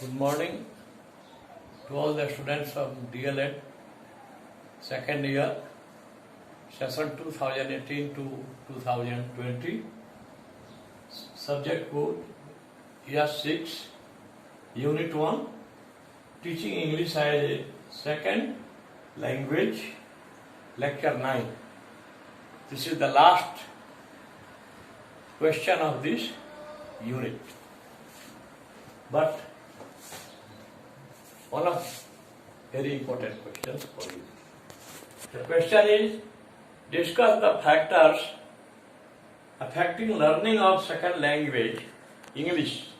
Good morning to all the students of DLED second year, session 2018 to 2020. Subject code Year 6, Unit 1, Teaching English as a Second Language, Lecture 9. This is the last question of this unit. But one of very important questions for you. The question is, discuss the factors affecting learning of second language, English.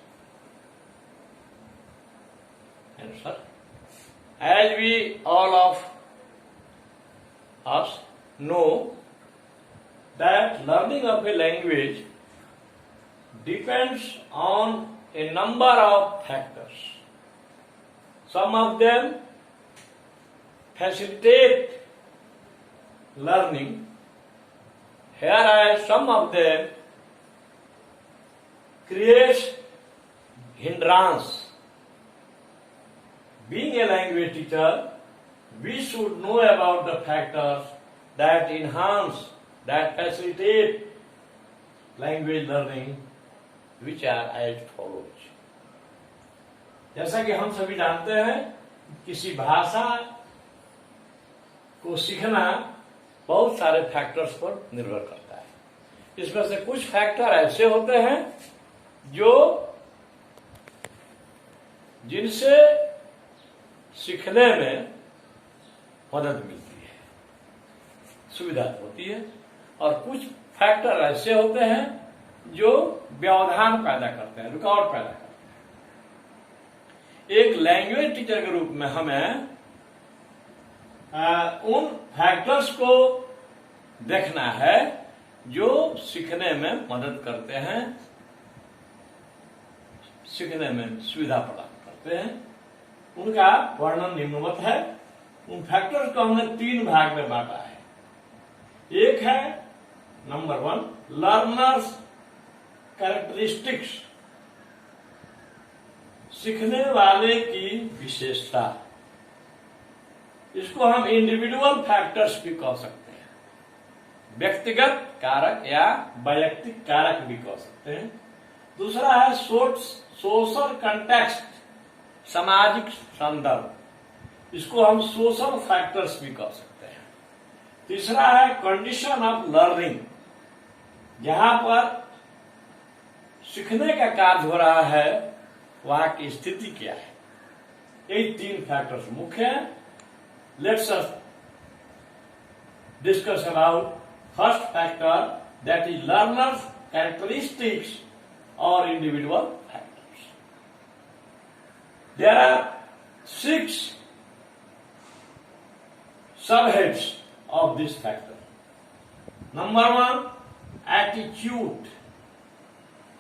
Answer. As we all of us know that learning of a language depends on a number of factors. Some of them facilitate learning, whereas some of them create hindrance. Being a language teacher, we should know about the factors that enhance, that facilitate language learning, which are as follows. जैसा कि हम सभी जानते हैं, किसी भाषा को सीखना बहुत सारे फैक्टर्स पर निर्भर करता है। इसमें से कुछ फैक्टर ऐसे होते हैं जो जिनसे सीखने में मदद मिलती है, सुविधा होती है, और कुछ फैक्टर ऐसे होते हैं जो व्यवधान पैदा करते हैं, रुकावट पैदा करते हैं। एक लैंग्वेज टीचर के रूप में हमें उन फैक्टर्स को देखना है जो सीखने में मदद करते हैं, सीखने में सुविधा प्रदान करते हैं। उनका वर्णन निम्नवत है। उन फैक्टर्स को हमने 3 भाग में बांटा है। एक है नंबर 1, लर्नर्स कैरेक्टरिस्टिक्स, सीखने वाले की विशेषता। इसको हम इंडिविजुअल फैक्टर्स भी कह सकते हैं, व्यक्तिगत कारक या वैयक्तिक कारक भी कह सकते हैं। दूसरा है सोशल कंटेक्स्ट, सामाजिक संदर्भ, इसको हम सोशल फैक्टर्स भी कह सकते हैं। तीसरा है कंडीशन ऑफ लर्निंग, जहां पर सीखने का कार्य हो रहा है वहां की स्थिति क्या है। यही 3 फैक्टर्स मुख्य हैं। Let's us discuss about first factor, that is learners characteristics और individual factors. There are 6 subheads of this factor. Number 1, attitude.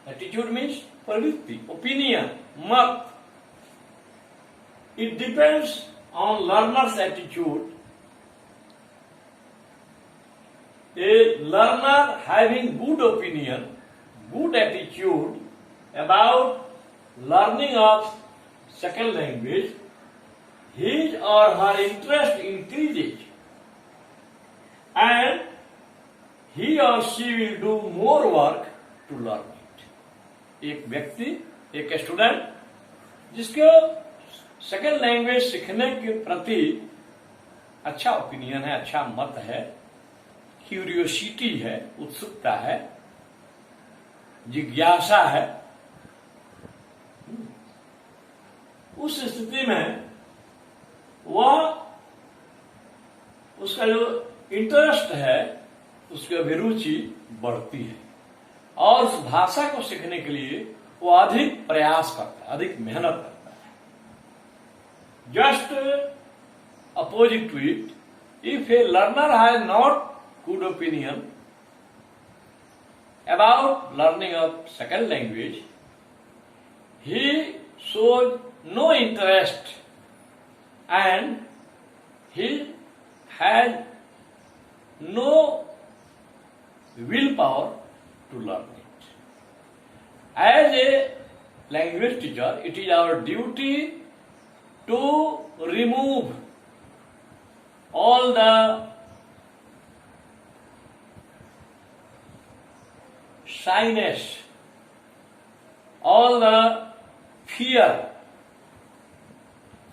Attitude means प्रवृत्ति, opinion, मत. It depends on learner's attitude. A learner having good opinion, good attitude about learning of second language, his or her interest increases and he or she will do more work to learn it. एक व्यक्ति, एक student जिसको second language सीखने के प्रति अच्छा opinion है, अच्छा मत है, क्यूरियोसिटी है, उत्सुकता है, जिज्ञासा है, उस स्थिति में वह, उसका जो इंटरेस्ट है, उसकी अभिरुचि बढ़ती है और उस भाषा को सीखने के लिए वो अधिक प्रयास करता है, अधिक मेहनत करता है। Just opposite to it, if a learner has not good opinion about learning of second language, he shows no interest and he has no willpower to learn it. As a language teacher, it is our duty to remove all the shyness, all the fear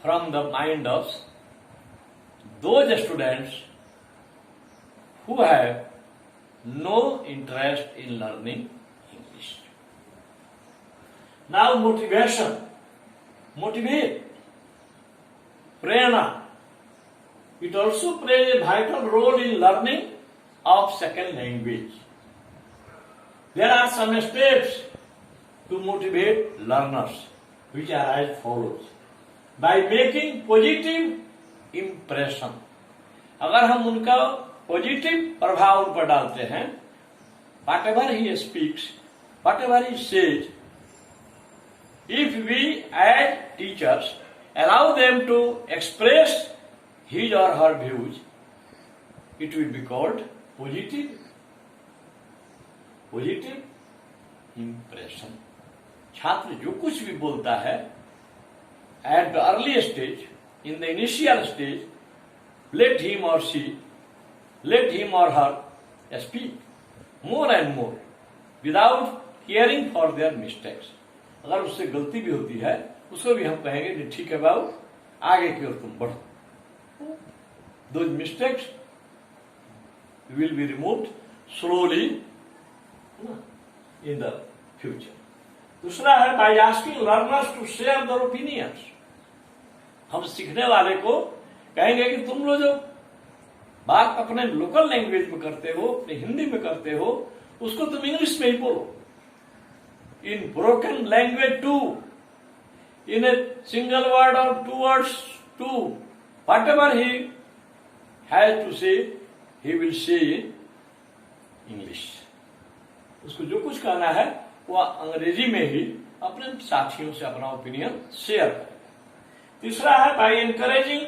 from the mind of those students who have no interest in learning English. Now motivation, motivate, prerna. It also plays a vital role in learning of second language. There are some steps to motivate learners, which are as follows. By making positive impression. अगर हम उनका positive प्रभाव उन पर डालते हैं, whatever he speaks, whatever he says, if we as teachers allow them to express his or her views, it will be called positive impression. छात्र जो कुछ भी बोलता है at the early stage, in the initial stage, let him or her speak more and more without caring for their mistakes. अगर उससे गलती भी होती है उसको भी हम कहेंगे कि ठीक है बाबू, आगे की ओर तुम बढ़ो. Those mistakes will be removed slowly in the future. दूसरा है by asking learners to share their opinions. हम सीखने वाले को कहेंगे कि तुम लोग जो बात अपने लोकल लैंग्वेज में करते हो, अपने हिंदी में करते हो, उसको तुम इंग्लिश में ही बोलो. In broken language too, in a single word और 2 words too, whatever he has to say, he will say in English. उसको जो कुछ कहना है वह अंग्रेजी में ही अपने साथियों से अपना ओपिनियन शेयर करेगा. तीसरा है by encouraging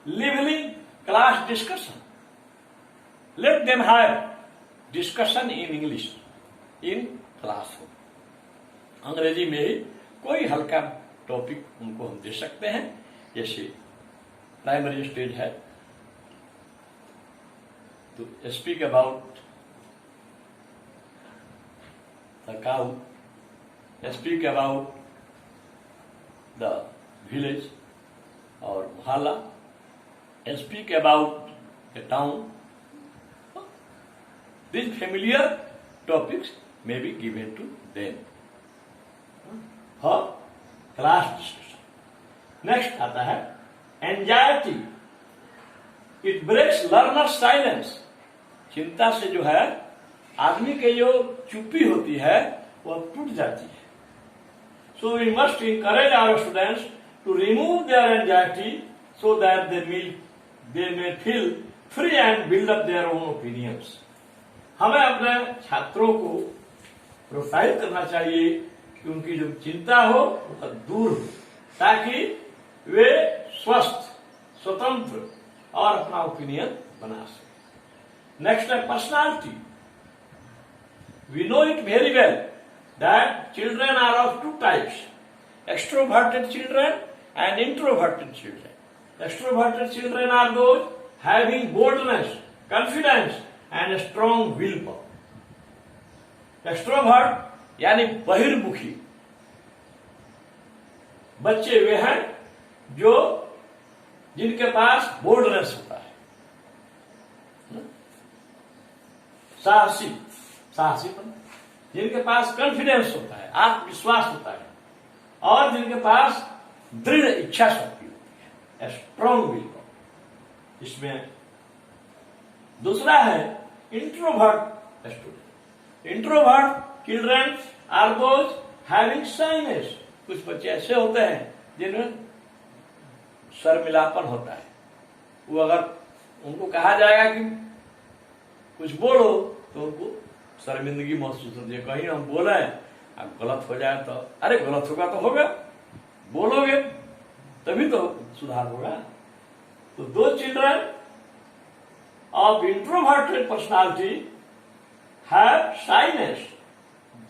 lively class discussion. Let them have discussion in English in classroom. Angrezi में ही कोई हल्का टॉपिक उनको हम दे सकते हैं. जैसे प्राइमरी स्टेज है तो speak about the cow, speak about the village or mohalla, speak about the town. These familiar topics may be given to them for class discussion. Next आता है anxiety. It breaks learner's silence. चिंता से जो है आदमी के जो चुप्पी होती है वह टूट जाती है. So we must encourage our students to remove their anxiety so that they may feel free and build up their own opinions. हमें अपने छात्रों को प्रोत्साहित करना चाहिए कि उनकी जो चिंता हो वह दूर हो, ताकि वे स्वस्थ, स्वतंत्र और अपना ओपिनियन बना सके. नेक्स्ट है personality. We know it very well that children are of 2 types, extroverted children and introverted children. Extroverted children are those having boldness, confidence and a strong willpower. Extrovert यानी बहिर्मुखी बच्चे वे हैं जो जिनके पास बोल्डनेस होता है, साहसीपन, जिनके पास कॉन्फिडेंस होता है, आत्मविश्वास होता है, और जिनके पास दृढ़ इच्छा शक्ति होती है, स्ट्रॉन्ग विल. इसमें दूसरा है introvert student. Introvert children are those having shyness. कुछ बच्चे ऐसे होते हैं जिनमें शर्मिलापन होता है. वो अगर उनको कहा जाएगा कि कुछ बोलो तो उनको शर्मिंदगी महसूस होती है. कहीं हम बोले अब गलत हो जाए तो अरे गलत होगा तो होगा, बोलोगे तभी तो सुधार होगा. तो दो children of introverted personality have shyness,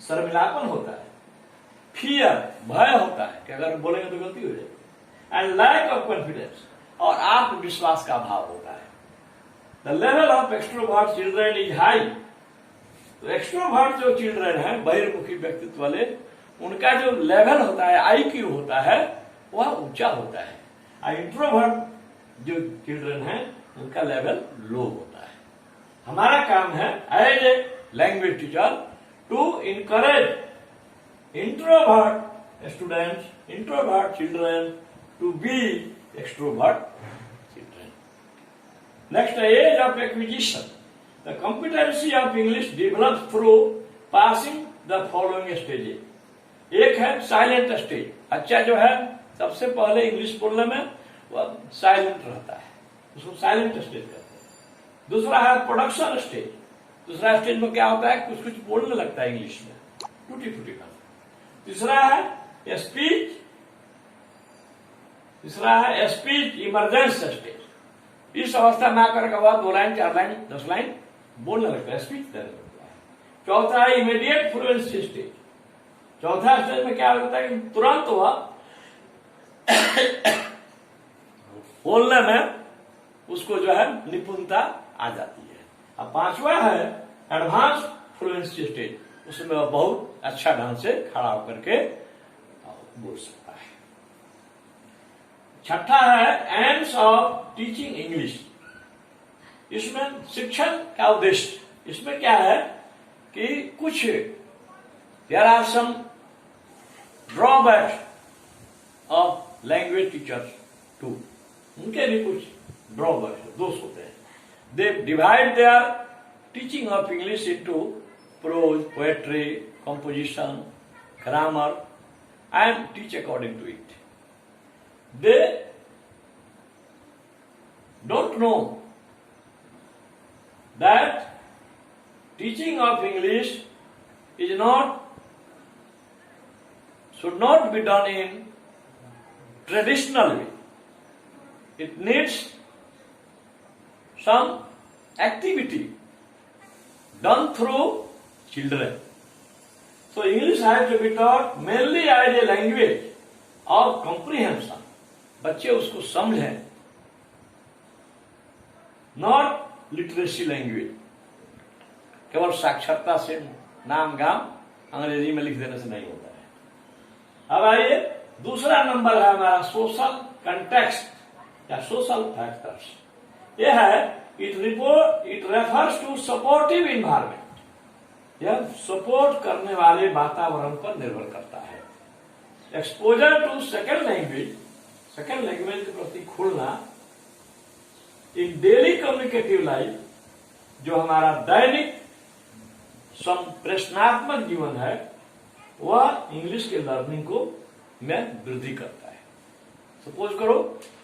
शर्मिलापन होता है, फियर, भय होता है कि अगर बोलेंगे तो गलती हो जाएगी, एंड लैक ऑफ कॉन्फिडेंस, और आत्मविश्वास का अभाव होता है। The level of extrovert children is high. तो एक्सट्रोवर्ट जो चिल्ड्रन है, बहिर्मुखी व्यक्तित्व वाले, उनका जो लेवल होता है, IQ होता है, वह ऊंचा होता है। इंट्रोवर्ट जो चिल्ड्रन है, उनका लेवल लो होता है। हमारा काम है as a language teacher to encourage introvert students, introvert children to be extrovert children. Next, as of acquisition. The competency of English develop through passing the following stages. एक है silent stage. बच्चा जो है सबसे पहले इंग्लिश बोलने में वह साइलेंट रहता है, उसको साइलेंट स्टेज कहते हैं। दूसरा है प्रोडक्शन स्टेज। दूसरा स्टेज में क्या होता है, कुछ कुछ बोलने लगता है इंग्लिश में, टूटी फूटी का। तीसरा है स्पीच, तीसरा है स्पीच इमरजेंस स्टेज। इस अवस्था में आकर के वह 2 लाइन 4 लाइन 10 लाइन बोलने लगता है, स्पीच देने लगता है। चौथा है इमीडिएट फ्लुएंसी स्टेज। चौथा स्टेज में क्या होता है कि तुरंत वह बोलने में उसको जो है निपुणता आ जाती है। अब पांचवा है एडवांस फ्लुएंसी स्टेज। उसमें वह बहुत अच्छा ढंग से खड़ा होकर के बोल सकता है। छठा है एम्स ऑफ टीचिंग इंग्लिश। इसमें शिक्षण का उद्देश्य, इसमें क्या है कि कुछ there are some drawbacks of language teachers too. उनके भी कुछ ड्रॉबैक्स, दोष होते हैं। They divide their teaching of English into prose, poetry, composition, grammar and teach according to it. They don't know that teaching of English should not be done in traditional way. It needs some activity done through children. So English has to be taught mainly as a language of comprehension. बच्चे उसको समझें, not literacy language. केवल साक्षरता से, नाम गाम अंग्रेजी में लिख देने से नहीं होता है। अब आइए, दूसरा नंबर है हमारा सोशल कंटेक्स्ट या सोशल फैक्टर्स। यह है it refers to supportive environment. यह सपोर्ट करने वाले वातावरण पर निर्भर करता है। Exposure to second language, second language के प्रति खुलना इन डेली कम्युनिकेटिव लाइफ, जो हमारा दैनिक संप्रेषणात्मक जीवन है, वह इंग्लिश के लर्निंग को में वृद्धि करता है। सपोज करो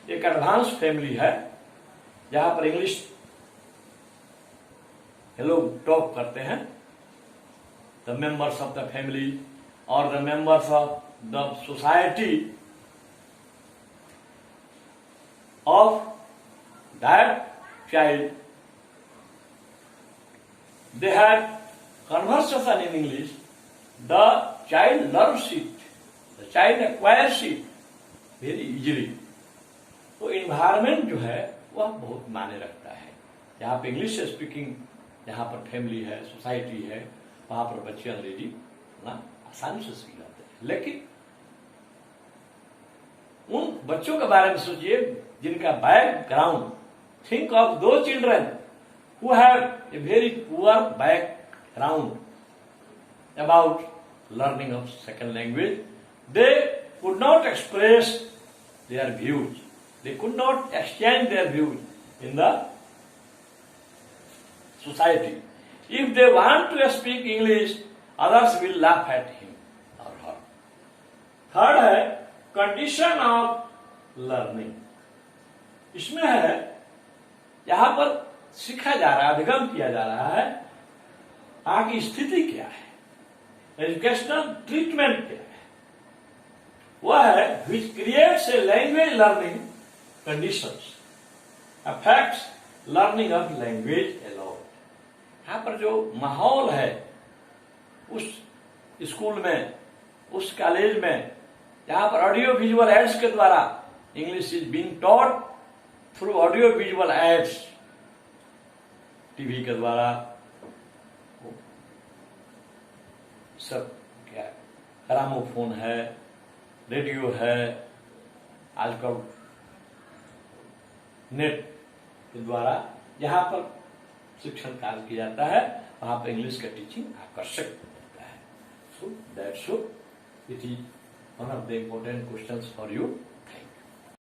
एक एडवांस फैमिली है जहां पर इंग्लिश लोग टॉक करते हैं। The members of the family और the members of the society of that child, they had conversation in English, the child learns it, the child acquires it very easily. तो environment जो है वह बहुत मायने रखता है। जहाँ पे इंग्लिश स्पीकिंग, जहाँ पर फैमिली है, सोसाइटी है, वहां पर बच्चे अंग्रेजी ना आसानी से सीख जाते हैं। लेकिन उन बच्चों के बारे में सोचिए जिनका background, think of those children who have a very poor background about learning of second language. They could not express their views. They could not exchange their views in the society. If they want to speak English, others will laugh at him or her. Third है condition of learning. इसमें है यहां पर सीखा जा रहा है, अधिगम किया जा रहा है, आगे स्थिति क्या है, एजुकेशनल ट्रीटमेंट क्या है, वह है which creates a language learning conditions affects learning of language alone. यहां पर जो माहौल है उस स्कूल में, उस कॉलेज में जहां पर ऑडियो विजुअल एड्स के द्वारा English is being taught through audio visual aids, TV के द्वारा सब क्या ग्रामोफोन है, रेडियो है, आजकल नेट के द्वारा जहां पर शिक्षण कार्य किया जाता है वहां पर इंग्लिश का टीचिंग आकर्षक होता है. So that's it is one of the important questions for you.